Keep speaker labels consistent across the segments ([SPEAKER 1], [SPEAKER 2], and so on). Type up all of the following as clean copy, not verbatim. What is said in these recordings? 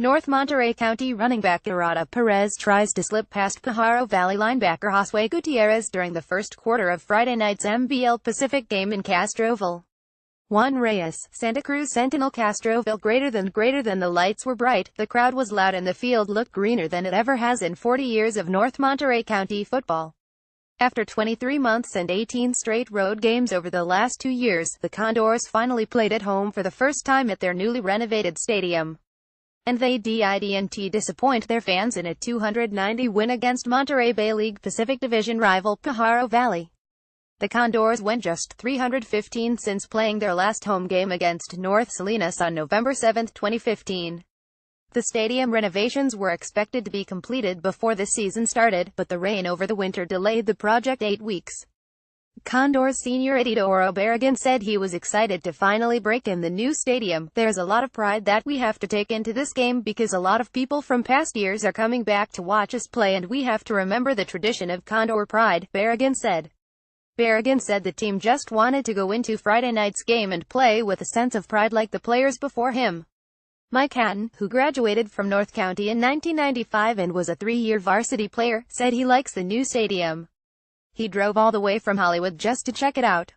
[SPEAKER 1] North Monterey County running back Gerado Perez tries to slip past Pajaro Valley linebacker Josue Gu during the first quarter of Friday night's MBL Pacific game in Castroville. Juan Reyes, Santa Cruz Sentinel. Castroville. Greater than the lights were bright, the crowd was loud, and the field looked greener than it ever has in 40 years of North Monterey County football. After 23 months and 18 straight road games over the last 2 years, the Condors finally played at home for the first time at their newly renovated stadium. And they didn't disappoint their fans in a 290 win against Monterey Bay League Pacific Division rival Pajaro Valley. The Condors went just 315 since playing their last home game against North Salinas on November 7, 2015. The stadium renovations were expected to be completed before the season started, but the rain over the winter delayed the project 8 weeks. Condors senior Gerado Perez said he was excited to finally break in the new stadium. There's a lot of pride that we have to take into this game because a lot of people from past years are coming back to watch us play, and we have to remember the tradition of Condor pride, Perez said. Perez said the team just wanted to go into Friday night's game and play with a sense of pride like the players before him. Mike Hatton, who graduated from North County in 1995 and was a 3-year varsity player, said he likes the new stadium. He drove all the way from Hollywood just to check it out.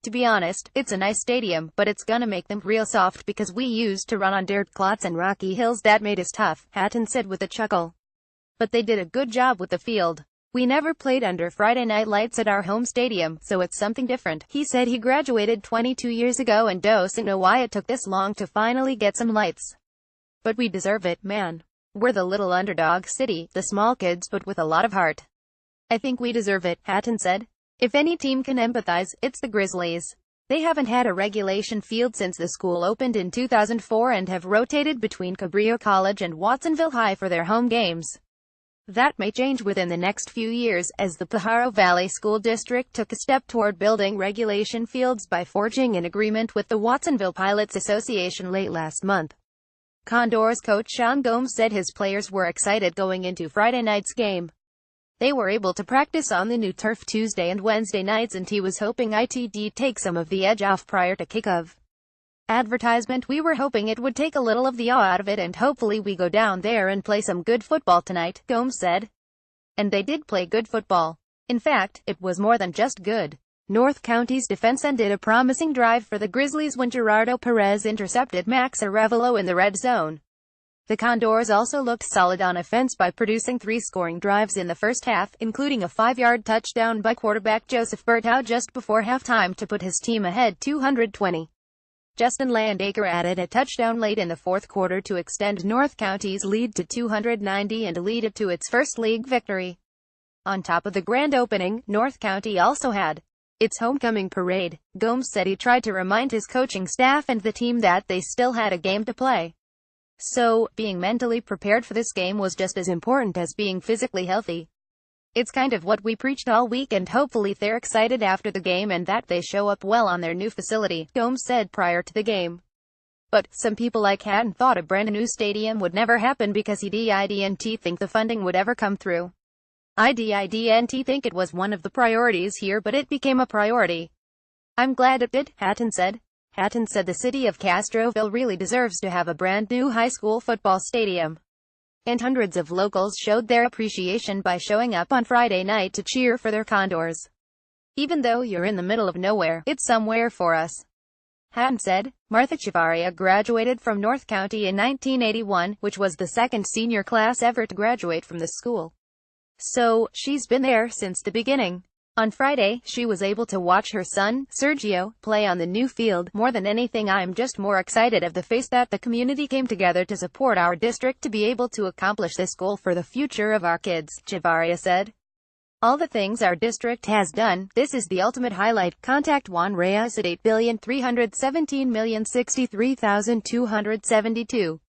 [SPEAKER 1] To be honest, it's a nice stadium, but it's gonna make them real soft because we used to run on dirt clots and rocky hills that made us tough, Hatton said with a chuckle. But they did a good job with the field. We never played under Friday night lights at our home stadium, so it's something different. He said he graduated 22 years ago and doesn't know why it took this long to finally get some lights. But we deserve it, man. We're the little underdog city, the small kids but with a lot of heart. I think we deserve it, Hatton said. If any team can empathize, it's the Grizzlies. They haven't had a regulation field since the school opened in 2004 and have rotated between Cabrillo College and Watsonville High for their home games. That may change within the next few years, as the Pajaro Valley School District took a step toward building regulation fields by forging an agreement with the Watsonville Pilots Association late last month. Condors coach Sean Gomes said his players were excited going into Friday night's game. They were able to practice on the new turf Tuesday and Wednesday nights, and he was hoping it'd take some of the edge off prior to kickoff. Advertisement. We were hoping it would take a little of the awe out of it, and hopefully we go down there and play some good football tonight, Gomes said. And they did play good football. In fact, it was more than just good. North County's defense ended a promising drive for the Grizzlies when Gerado Perez intercepted Max Arevalo in the red zone. The Condors also looked solid on offense by producing 3 scoring drives in the first half, including a 5-yard touchdown by quarterback Joseph Gu just before halftime to put his team ahead 220. Justin Landacre added a touchdown late in the fourth quarter to extend North County's lead to 290 and lead it to its first league victory. On top of the grand opening, North County also had its homecoming parade. Gomes said he tried to remind his coaching staff and the team that they still had a game to play. So, being mentally prepared for this game was just as important as being physically healthy. It's kind of what we preached all week, and hopefully they're excited after the game and that they show up well on their new facility, Gomes said prior to the game. But, some people like Hatton thought a brand new stadium would never happen because he didn't think the funding would ever come through. I didn't think it was one of the priorities here, but it became a priority. I'm glad it did, Hatton said. Hatton said the city of Castroville really deserves to have a brand new high school football stadium. And hundreds of locals showed their appreciation by showing up on Friday night to cheer for their Condors. Even though you're in the middle of nowhere, it's somewhere for us, Hatton said. Martha Chavarria graduated from North County in 1981, which was the second senior class ever to graduate from the school. So, she's been there since the beginning. On Friday, she was able to watch her son, Sergio, play on the new field. More than anything, I'm just more excited of the face that the community came together to support our district to be able to accomplish this goal for the future of our kids, Chavarria said. All the things our district has done, this is the ultimate highlight. Contact Juan Reyes at 8,317,063,272.